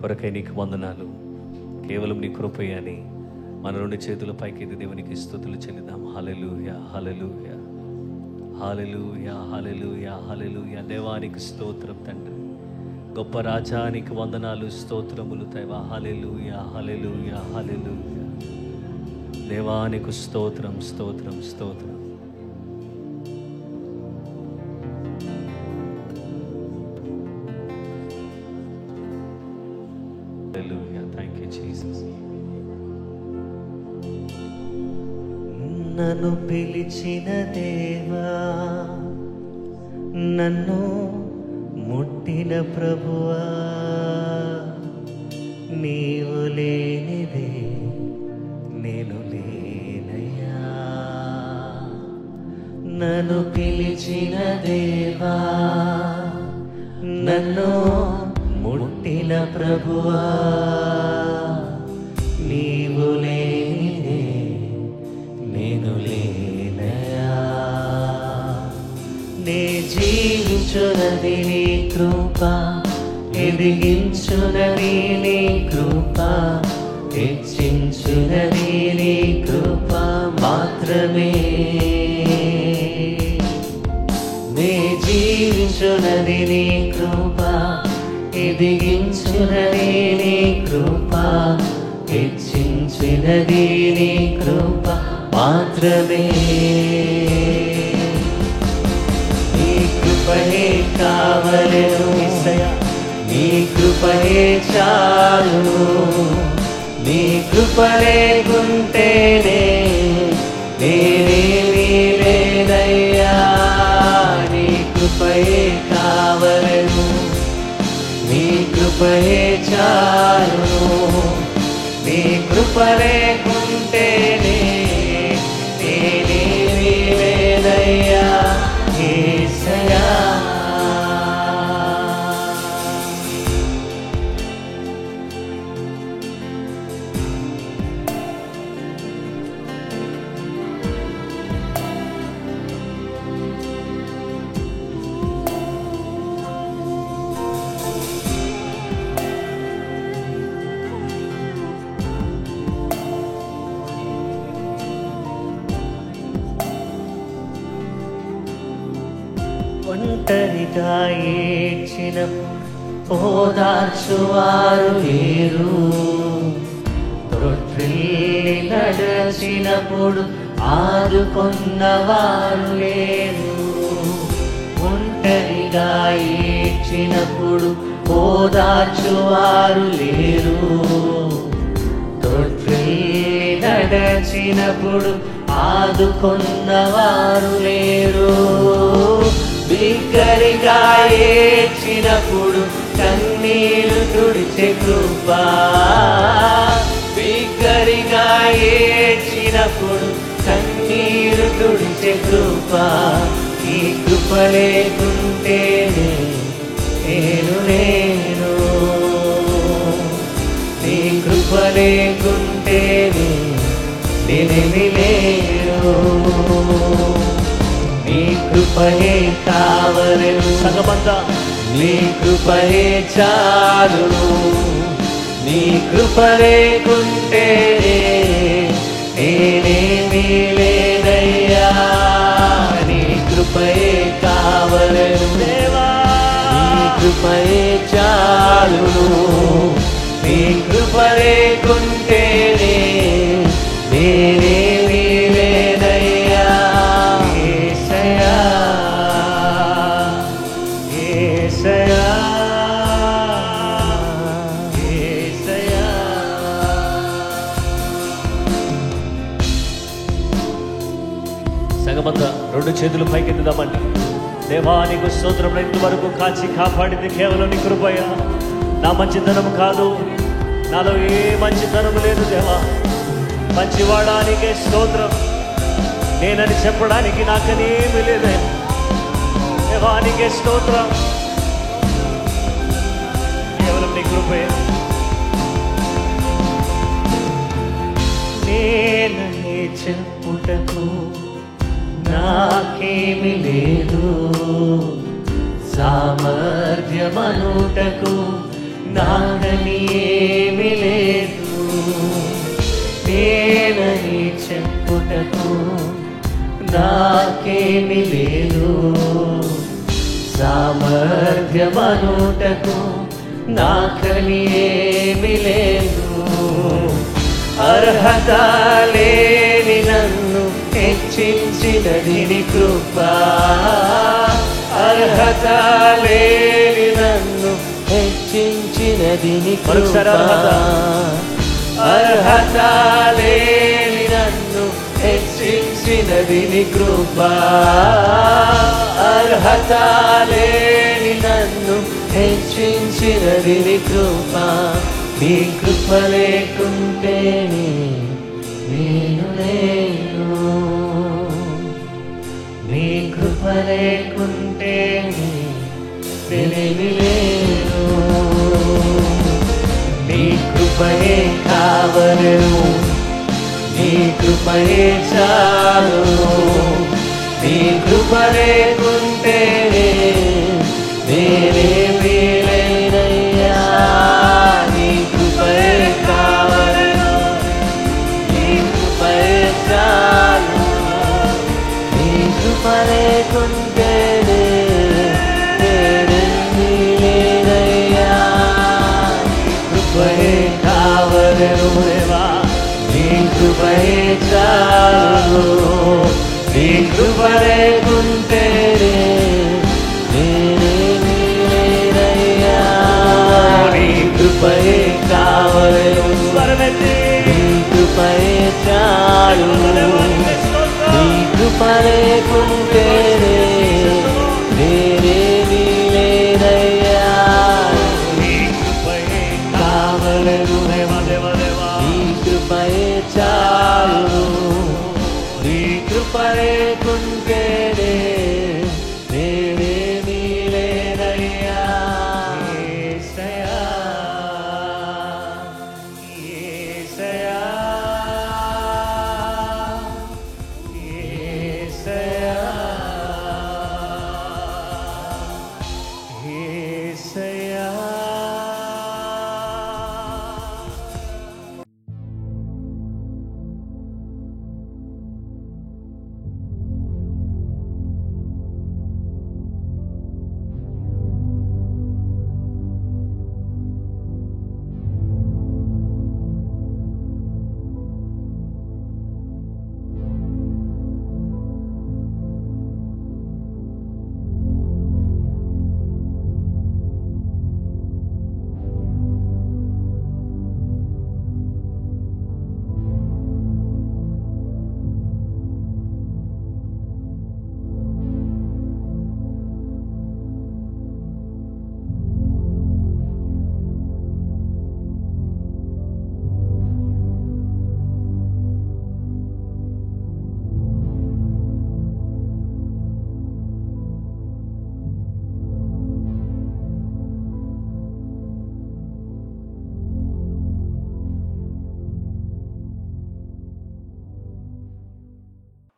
కొరకై నీకు వందనాలు. కేవలం నీ కృపే అని మన రెండు చేతుల పైకి దేవునికి స్తుతులు చెల్లిద్దాం. హల్లెలూయా, హల్లెలూయా, హల్లెలూయా, హల్లెలూయా, హల్లెలూయా. దేవానికి స్తోత్రం తండ్రి, గొప్ప రాజానికి వందనాలు, స్తోత్రములు దేవా. హల్లెలూయా, హల్లెలూయా, హల్లెలూయా. దేవానికి స్తోత్రం, స్తోత్రం, స్తోత్రం. హల్లెలూయా. Thank you Jesus. నన్ను పిలిచిన దేవా, నన్ను ముట్టిన ప్రభువా, నీవు లేనిదే నేను లేనయ్యా. నన్ను పిలిచిన దేవా, నన్ను ముట్టిన ప్రభువా, నీవు లేనిదే నేను లేనయ్యా. నే జీవించునది నీ కృప, ఎదిగించునది నీ కృప, హెచ్చించునది నీ కృప మాత్రమే. నే జీవించునది నీ కృప, ఎదిగించునది నీ కృప, హెచ్చించునది నీ కృప మాత్రమే. నీ కృపయే కావలెను యేసయ్యా, నీ కృపయే చాలు. నీ కృప లేకుంటేనే నేనేమీ లేనయ్యా. నీ కృపయే కావలెను, నీ కృపయే చాలు. నీ కృప లేకుంటేనే నేనేమీ లేనయ్యా యేసయ్యా. ఒంటరిగా ఏడ్చినప్పుడు ఓదార్చువారు లేరు, త్రొట్టిల్లి నడచినప్పుడు ఆదుకొన్నవారు లేరు. ఒంటరిగా ఏడ్చినప్పుడు ఓదార్చువారు లేరు, త్రొట్టిల్లి నడచినప్పుడు ఆదుకొన్నవారు లేరు. బిగ్గరగా ఏడ్చినప్పుడు కన్నీరు తుడిచే కృప, బిగ్గరగా ఏడ్చినప్పుడు కన్నీరు తుడిచే కృప. ఈ కృప లేకుంటేనే నేను, నీ కృప లేకుంటేనే నేనేమి లేను. నీ కృపయే కావలెను సగమంతా, నీ కృపయే చాలు. నీ కృప లేకుంటేనే నేనేమీ లేనయ్యా. నీ కృపయే కావలెను దేవా, నీ కృపయే చాలు. నీ కృప లేకుంటేనే నేనేమీ లేనయ్యా యేసయ్యా, యేసయ్యా, యేసయ్యా. సగమంతా రెండు చేతులు పైకెత్తుదామండి. దేవా నీకు స్తోత్రం. ఇంతవరకు కాచి కాపాడింది కేవలం నీ కృపయ్యా. నా మంచితనం కాదు, నాలో ఏ మంచితనం లేదు దేవా. మంచివాడానికే స్తోత్రం. నేనని చెప్పడానికి నాకనేమి లేదే. దేవానికే స్తోత్రం. కేవలం నీ కృపే. నేననే చెప్పుటకు నాకేమి లేదు, సామర్థ్యమనుటకు నాదని ఏమి లేదు, నేనని చెప్పుటకు నాకేమి లేదు, సామర్థ్యమనుటకు నాకని ఏమి లేదు. అర్హత లేని నన్ను హెచ్చించినది నీ కృప, అర్హత లేని నన్ను హెచ్చించినది నీ కృప, అర్హత లేని నన్ను హెచ్చించినది నీ కృప, అర్హత లేని నన్ను హెచ్చించినది నీ కృప. నీ కృప లేకుంటేనే నేను లేను, నీ కృప లేకుంటేనే నేనేమి లేను. నీ కృపయే కావలెను, నీ కృపయే చాలు, నీ కృప లేకుంటేనే నేనేమి లేనయ్యా. నీ కృపయే కావలెను, నీ కృపయే చాలు, నీ కృప లేకుంటేనే నేనేమి లేనయ్యా. నీ కృపయే కావలెను దేవా, నీ కృపయే చాలు, నీ కృప లేకుంటేనే నేనేమి లేనయ్యా. నీ కృపయే కావలెను, నీ కృపయే చాలు, నీ కృప లేకుంటేనే నేనేమి లేనయ్యా. నీ కృపయే కావలెను, నీ కృపయే చాలు, నీ కృప లేకుంటేనే నేనేమి లేనయ్యా. యేసయ్యా, యేసయ్యా, యేసయ్యా, యేసయ్యా.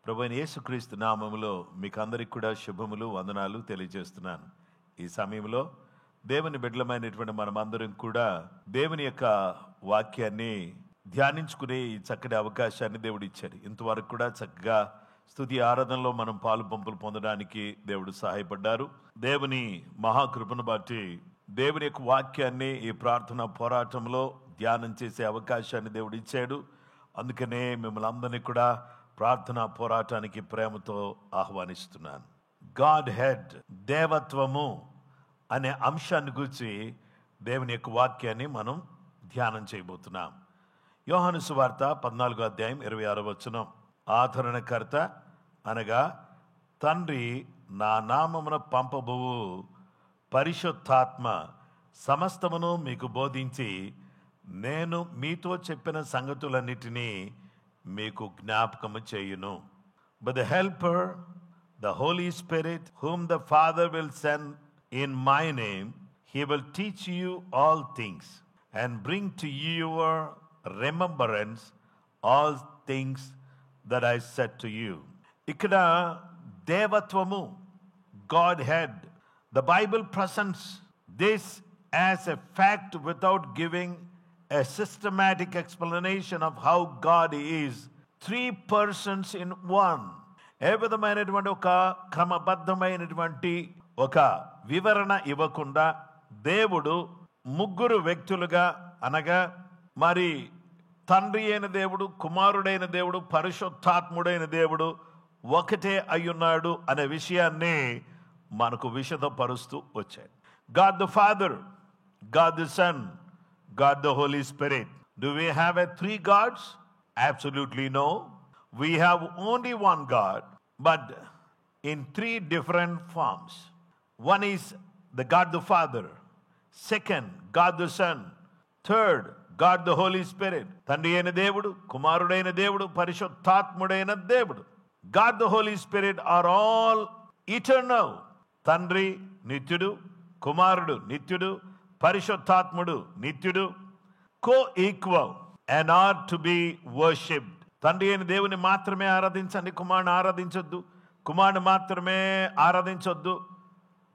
ప్రభువైన యేసుక్రీస్తు నామములో మీకు అందరికి కూడా శుభములు వందనాలు తెలియజేస్తున్నాను. ఈ సమయంలో దేవుని బిడ్డలమైనటువంటి మనమందరం కూడా దేవుని యొక్క వాక్యాన్ని ధ్యానించుకునే ఈ చక్కటి అవకాశాన్ని దేవుడు ఇచ్చాడు. ఇంతవరకు కూడా చక్కగా స్తుతి ఆరాధనలో మనం పాలు పంపులు పొందడానికి దేవుడు సహాయపడ్డారు. దేవుని మహాకృపను బట్టి దేవుని యొక్క వాక్యాన్ని ఈ ప్రార్థన పోరాటంలో ధ్యానం చేసే అవకాశాన్ని దేవుడు ఇచ్చాడు. అందుకనే మిమ్మల్ని అందరినీ కూడా ప్రార్థనా పోరాటానికి ప్రేమతో ఆహ్వానిస్తున్నాను. గాడ్ హెడ్, దేవత్వము అనే అంశాన్ని గురించి దేవుని యొక్క వాక్యాన్ని మనం ధ్యానం చేయబోతున్నాం. యోహాను సువార్త 14వ అధ్యాయం 26వ వచనం. ఆదరణకర్త అనగా తండ్రి నా నామమున పంపబోవు పరిశుద్ధాత్మ సమస్తమును మీకు బోధించి నేను మీతో చెప్పిన సంగతులన్నిటినీ మీకు జ్ఞాపకము చేయును. But the helper, the Holy Spirit, whom the Father will send in my name, he will teach you all things and bring to your remembrance all things that I said to you. ఇక్కడ దేవత్వము, God head. The Bible presents this as a fact without giving a systematic explanation of how God is 3 persons in one. ఏ విధమైనటువంటి ఒక క్రమబద్ధమైనటువంటి ఒక వివరణ ఇవ్వకుండా దేవుడు 3 వ్యక్తులుగా అనగా మరి తండ్రి అయిన దేవుడు, కుమారుడైన దేవుడు, పరిశుద్ధాత్ముడైన దేవుడు ఒకటే అయ్యున్నాడు అనే విషయాన్ని మనకు విశదపరుస్తూ వచ్చాయి. God the Father, God the Son, God the Holy Spirit. Do we have 3 gods? Absolutely no. We have only one God, but in 3 different forms. One is the God the Father. Second, God the Son. Third, God the Holy Spirit. తండ్రి అయిన దేవుడు, కుమారుడైన దేవుడు, పరిశుద్ధాత్ముడైన దేవుడు. God the Holy Spirit are all eternal. తండ్రి నిత్యుడు, కుమారుడు నిత్యుడు, పరిశుద్ధాత్ముడు నిత్యుడు, co-equal and are to be worshipped. తండ్రి అయిన దేవుని మాత్రమే ఆరాధించండి, కుమారుని ఆరాధించొద్దు. కుమారుని మాత్రమే ఆరాధించొద్దు,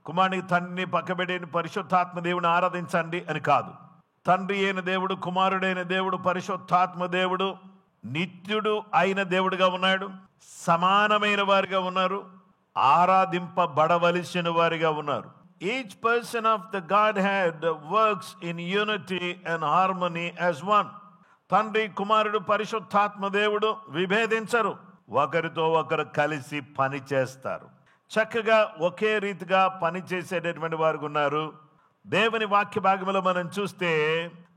కుమారుని తండ్రిని పక్కబెట్టి పరిశుద్ధాత్మ దేవుని ఆరాధించండి అని కాదు. తండ్రి అయిన దేవుడు, కుమారుడైన దేవుడు, పరిశుద్ధాత్మ దేవుడు నిత్యుడు అయిన దేవుడుగా ఉన్నాడు, సమానమైన వారిగా ఉన్నారు, ఆరాధింపబడవలసిన వారిగా ఉన్నారు. Each person of the Godhead works in unity and harmony as one. తండ్రి, కుమారుడు, పరిశుద్ధాత్మ దేవుడు విభేదించరు, ఒకరితో ఒకరు కలిసి పని చేస్తారు. చక్కగా ఒకే రీతిగా పని చేసేటటువంటి వారు ఉన్నారు. దేవుని వాక్య భాగంలో మనం చూస్తే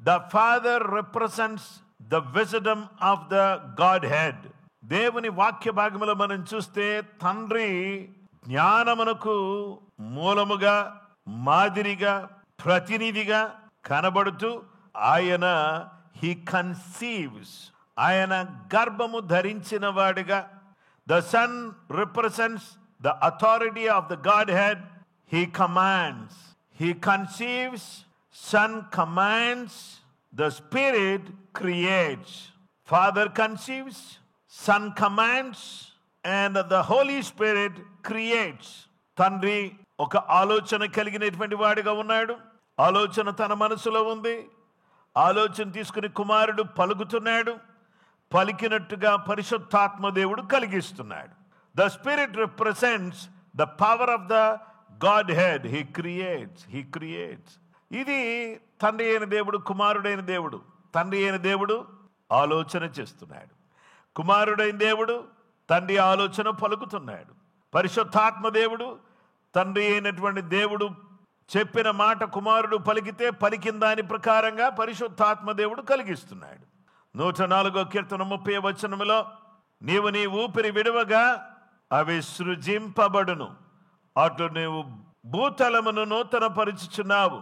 the father represents the wisdom of the godhead head. దేవుని వాక్య భాగంలో మనం చూస్తే తండ్రి జ్ఞానమునకు మూలముగా, మాదిరిగా, ప్రతినిధిగా కనబడుతూ ఆయన హీ కన్సీవ్స్, ఆయన గర్భము ధరించిన వాడిగా. The son represents the authority of the godhead హెడ్. He commands, he conceives, son commands, the spirit creates. Father conceives, son commands, and the Holy Spirit creates. తండ్రి ఒక ఆలోచన కలిగినటువంటి వాడిగా ఉన్నాడు, ఆలోచన తన మనసులో ఉంది, ఆలోచన తీసుకుని కుమారుడు పలుకుతున్నాడు, పలికినట్టుగా పరిశుద్ధాత్మ దేవుడు కలిగిస్తున్నాడు. The Spirit represents the power of the Godhead. He creates. ఇది తండ్రి అయిన దేవుడు, కుమారుడైన దేవుడు. తండ్రి అయిన దేవుడు ఆలోచన చేస్తున్నాడు, కుమారుడైన దేవుడు తండ్రి ఆలోచన పలుకుతున్నాడు. పరిశుద్ధాత్మ దేవుడు, తండ్రి అయినటువంటి దేవుడు చెప్పిన మాట కుమారుడు పలికితే పలికిన దాని ప్రకారంగా పరిశుద్ధాత్మ దేవుడు కలిగిస్తున్నాడు. 104వ కీర్తన 30వ వచనములో నీవు నీ ఊపిరి విడువగా అవి సృజింపబడును, అట్లు నీవు భూతలమును నూతన పరుచుచున్నావు.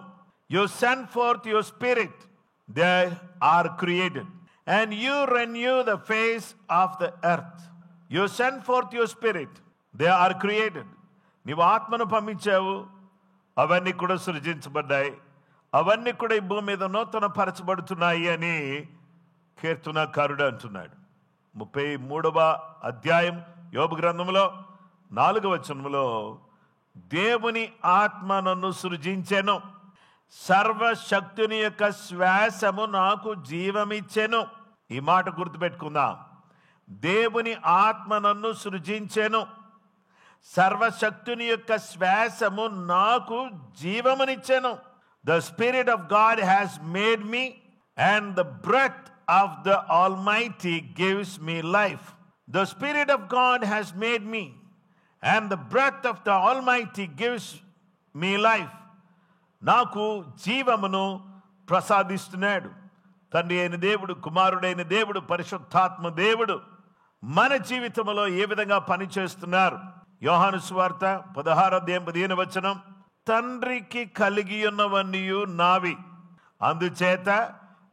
You send forth your spirit, they are created, and you renew the face of the earth. You send forth your spirit, they are created. నీవు ఆత్మను పంపించావు, అవన్నీ కూడా సృజించబడ్డాయి, అవన్నీ కూడా ఈ భూమి మీద నూతన పరచబడుతున్నాయి అని కీర్తనకారుడు అంటున్నాడు. 33వ అధ్యాయం యోబు గ్రంథంలో 4వ వచనంలో దేవుని ఆత్మ నన్ను సృజించెను, సర్వశక్తుని యొక్క శ్వాసము నాకు జీవమిచ్చెను. ఈ మాట గుర్తుపెట్టుకుందాం. దేవుని ఆత్మ నన్ను సృజించెను, సర్వశక్తుని యొక్క శ్వాసము నాకు జీవమునిచ్చెను. The Spirit of God has made me, and the breath of the Almighty gives me life. The Spirit of God has made me, and the breath of the Almighty gives me life. నాకు జీవమును ప్రసాదిస్తున్నాడు. తండ్రి అయిన దేవుడు, కుమారుడైన దేవుడు, పరిశుద్ధాత్మ దేవుడు మన జీవితంలో ఏ విధంగా పనిచేస్తున్నారు? యోహాను సువార్త 16వ వచనం, తండ్రికి కలిగి ఉన్నవన్నీ నావి, అందుచేత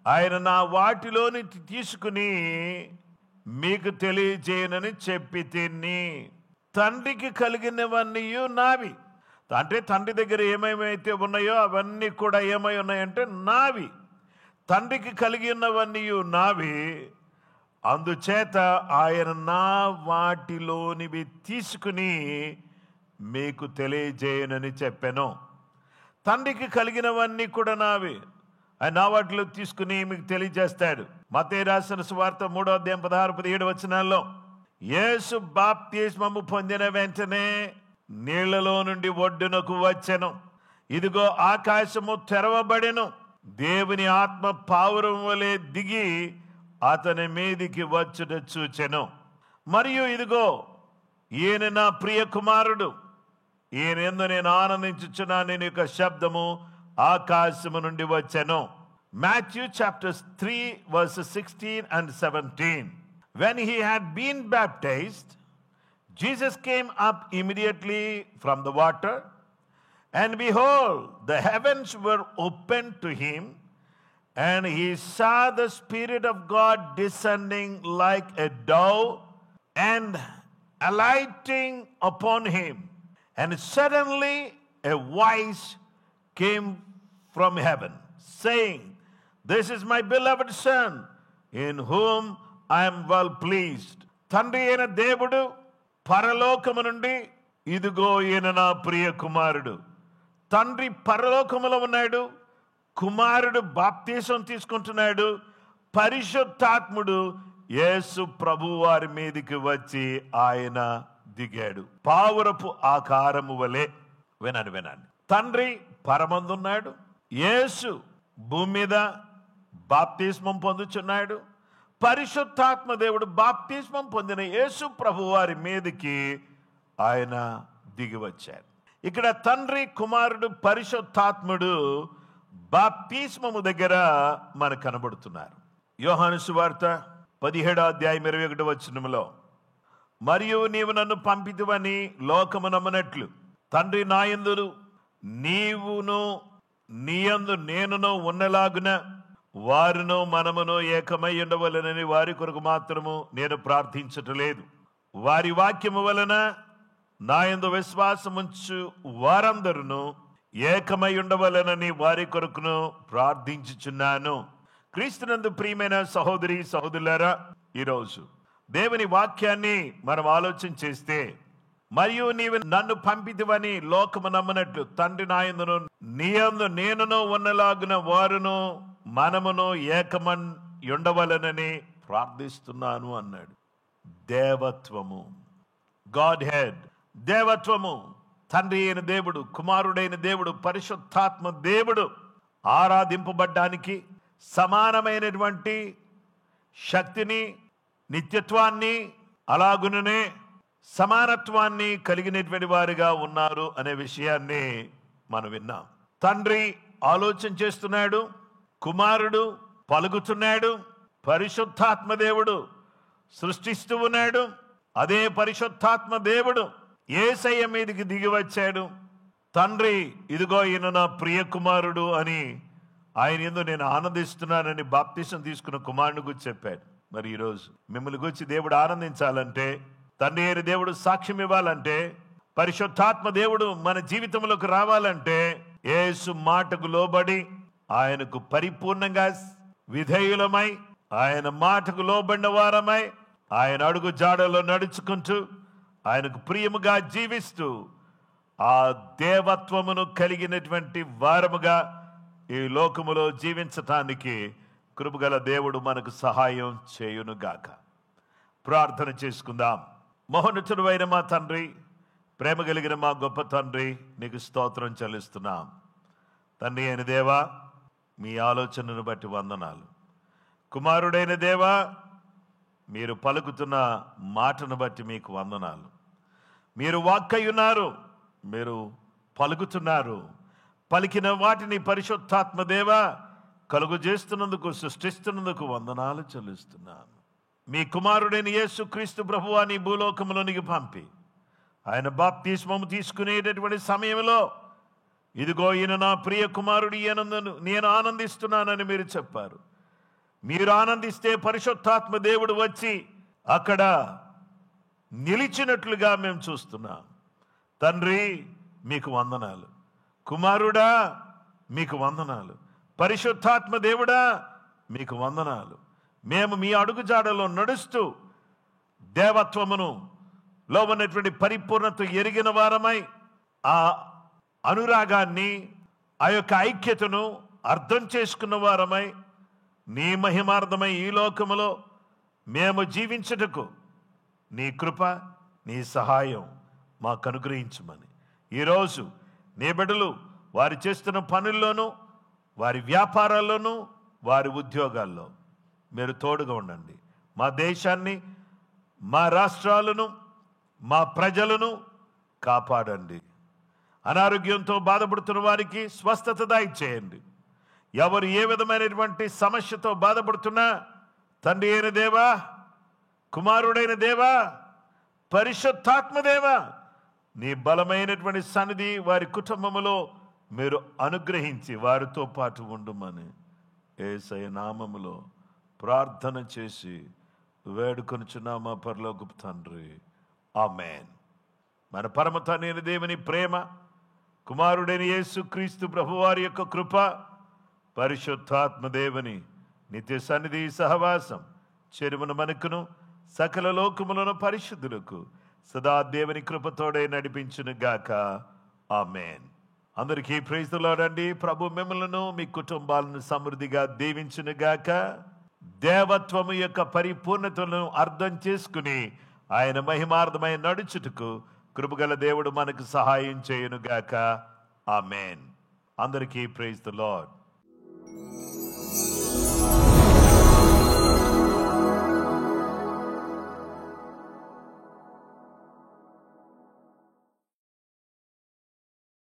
ఆయన నా వాటిలోని తీసుకుని మీకు తెలియజేయనని చెప్పి తిని. తండ్రికి కలిగినవన్నీ నావి అంటే తండ్రి దగ్గర ఏమేమైతే ఉన్నాయో అవన్నీ కూడా ఏమై ఉన్నాయంటే నావి. తండ్రికి కలిగి ఉన్నవన్నీ నావి, అందుచేత ఆయన నా వాటిలోనివి తీసుకుని మీకు తెలియజేయనని చెప్పాను. తండ్రికి కలిగినవన్నీ కూడా నావి. ఆయన నా వాటిలో తీసుకుని మీకు తెలియజేస్తాడు. మత్తయి రాసిన సువార్త 3:16-17 యేసు బాప్తిస్మము పొందిన వెంటనే నీళ్లలో నుండి ఒడ్డునకు వచ్చెను. ఇదిగో ఆకాశము తెరవబడెను. దేవుని ఆత్మ పావురం వలె దిగి అతని మీదికి వచ్చుట చూచెను. మరియు ఇదిగో ఈయన నా ప్రియ కుమారుడు, ఈయన యందు నేను ఆనందించుచున్నాను నేను యొక్క శబ్దము ఆకాశము నుండి వచ్చెను. Matthew chapters 3:16-17. When he had been baptized, Jesus came up immediately from the water, and behold, the heavens were opened to him, and he saw the Spirit of God descending like a dove and alighting upon him. And suddenly a voice came from heaven, saying, "This is my beloved Son, in whom I am well pleased." తండ్రి అయిన దేవుడు పరలోకము నుండి, ఇదిగో ఈయన నా ప్రియ కుమారుడు. తండ్రి పరలోకములో ఉన్నాడు, కుమారుడు బాప్తీసం తీసుకుంటున్నాడు, పరిశుద్ధాత్ముడు యేసు ప్రభు వారి మీదికి వచ్చి ఆయన దిగాడు పావురపు ఆకారము వలె. వినండి. తండ్రి పరమందున్నాడు, యేసు భూమి మీద బాప్తిస్మం పొందుచున్నాడు. పరిశుద్ధాత్మ దేవుడు బాప్తిస్మం పొందిన యేసు ప్రభు వారి మీదకి ఆయన దిగి వచ్చాడు. ఇక్కడ తండ్రి, కుమారుడు, పరిశుద్ధాత్ముడు బాప్తిస్మము దగ్గర మనకు కనబడుతున్నారు. యోహాను సువార్త 17:21 మరియు నీవు నన్ను పంపితివని లోకము నమ్మనట్లు తండ్రి నాయందును నీవును నీయందు నేనును ఉన్నలాగున వారును మనమును ఏకమై ఉండవలెనని వారి కొరకు మాత్రము నేను ప్రార్థించటలేదు. వారి వాక్యము వలన నాయందు విశ్వాసముంచు వారందరూ ఏకమై ఉండవలెనని వారి కొరకును ప్రార్థించుచున్నాను. క్రీస్తునందు ప్రియమైన సహోదరి సహోదరులారా, ఈరోజు దేవుని వాక్యాన్ని మనం ఆలోచన చేస్తే, మరియు నీవు నన్ను పంపితివని లోకము నమ్మనట్లు తండ్రి నాయందును నీయందు నేనును ఉన్నలాగున వారును మనమును ఏకమన్ ఉండవలనని ప్రార్థిస్తున్నాను అన్నాడు. దేవత్వము, గాడ్ హెడ్, దేవత్వము, తండ్రి అయిన దేవుడు, కుమారుడైన దేవుడు, పరిశుద్ధాత్మ దేవుడు ఆరాధింపబడ్డానికి సమానమైనటువంటి శక్తిని, నిత్యత్వాన్ని, అలాగుననే సమానత్వాన్ని కలిగినటువంటి వారిగా ఉన్నారు అనే విషయాన్ని మనం విన్నాం. తండ్రి ఆలోచన చేస్తున్నాడు, కుమారుడు పలుకుతున్నాడు, పరిశుద్ధాత్మ దేవుడు సృష్టిస్తూ ఉన్నాడు. అదే పరిశుద్ధాత్మ దేవుడు యేసయ్య మీదకి దిగి వచ్చాడు. తండ్రి ఇదిగో ఈయన నా ప్రియ కుమారుడు అని ఆయన యందు నేను ఆనందిస్తున్నానని బాప్తిసం తీసుకున్న కుమారుని గురించి చెప్పాడు. మరి ఈరోజు మిమ్మల్ని గురించి దేవుడు ఆనందించాలంటే, తండ్రి అయిన దేవుడు సాక్ష్యం ఇవ్వాలంటే, పరిశుద్ధాత్మ దేవుడు మన జీవితంలోకి రావాలంటే, యేసు మాటకు లోబడి ఆయనకు పరిపూర్ణంగా విధేయులమై, ఆయన మాటకు లోబడిన వారమై, ఆయన అడుగు జాడలో నడుచుకుంటూ ఆయనకు ప్రియముగా జీవిస్తూ ఆ దేవత్వమును కలిగినటువంటి వారముగా ఈ లోకములో జీవించటానికి కృపగల దేవుడు మనకు సహాయం చేయునుగాక. ప్రార్థన చేసుకుందాం. మహోన్నతుడు అయిన మా తండ్రి, ప్రేమ కలిగిన మా గొప్ప తండ్రి, నీకు స్తోత్రం చెల్లిస్తున్నాం. తండ్రి అయిన దేవా, మీ ఆలోచనను బట్టి వందనాలు. కుమారుడైన దేవా, మీరు పలుకుతున్న మాటను బట్టి మీకు వందనాలు. మీరు వాక్కయ్యున్నారు, మీరు పలుకుతున్నారు. పలికిన వాటిని పరిశుద్ధాత్మ దేవా కలుగు చేస్తున్నందుకు, సృష్టిస్తున్నందుకు వందనాలు చెల్లిస్తున్నాను. మీ కుమారుడైన యేసు క్రీస్తు ప్రభువాని భూలోకంలోనికి పంపి ఆయన బాప్తిస్మము తీసుకునేటటువంటి సమయంలో, ఇదిగో ఈయన నా ప్రియ కుమారుడు, ఈయనందును నేను ఆనందిస్తున్నానని మీరు చెప్పారు. మీరు ఆనందిస్తే పరిశుద్ధాత్మ దేవుడు వచ్చి అక్కడ నిలిచినట్లుగా మేము చూస్తున్నాం. తండ్రి మీకు వందనాలు, కుమారుడా మీకు వందనాలు, పరిశుద్ధాత్మ దేవుడా మీకు వందనాలు. మేము మీ అడుగుజాడలో నడుస్తూ దేవత్వమును లో ఉన్నటువంటి పరిపూర్ణత ఎరిగిన వారమై, ఆ అనురాగాన్ని, ఆ యొక్క ఐక్యతను అర్థం చేసుకున్న వారమై నీ మహిమార్థమై ఈ లోకములో మేము జీవించుటకు నీ కృప, నీ సహాయం మాకు అనుగ్రహించమని ఈరోజు నీ బిడ్డలు వారు చేస్తున్న పనుల్లోనూ, వారి వ్యాపారాల్లోనూ, వారి ఉద్యోగాల్లో మీరు తోడుగా ఉండండి. మా దేశాన్ని, మా రాష్ట్రాలను, మా ప్రజలను కాపాడండి. అనారోగ్యంతో బాధపడుతున్న వారికి స్వస్థత దయచేయండి. ఎవరు ఏ విధమైనటువంటి సమస్యతో బాధపడుతున్నా తండ్రి అయిన దేవా, కుమారుడైన దేవా, పరిశుద్ధాత్మ దేవా, నీ బలమైనటువంటి సన్నిధి వారి కుటుంబములో మీరు అనుగ్రహించి వారితో పాటు ఉండుమని యేసయ్య నామములో ప్రార్థన చేసి వేడుకొనుచున్నామా పరలోకపు తండ్రి, ఆమేన్. మన పరమ తండ్రి అయిన దేవుని ప్రేమ, కుమారుడైన యేసుక్రీస్తు ప్రభువారి యొక్క కృప, పరిశుద్ధాత్మ దేవుని నిత్య సన్నిధి సహవాసం చెరువును మనకును సకల లోకములను పరిశుద్ధులకు సదా దేవుని కృపతోడే నడిపించును గాక, ఆమేన్. అందరికీ ప్రైజ్ ది లార్డ్ అండి. ప్రభు మిమ్మలను మీ కుటుంబాలను సమృద్ధిగా దీవించును గాక. దేవత్వము యొక్క పరిపూర్ణతను అర్థం చేసుకుని ఆయన మహిమార్థమై నడుచుటకు కృపగల దేవుడు మనకు సహాయం చేయును గాక, ఆమేన్. అందరికీ ప్రైజ్ ది లార్డ్.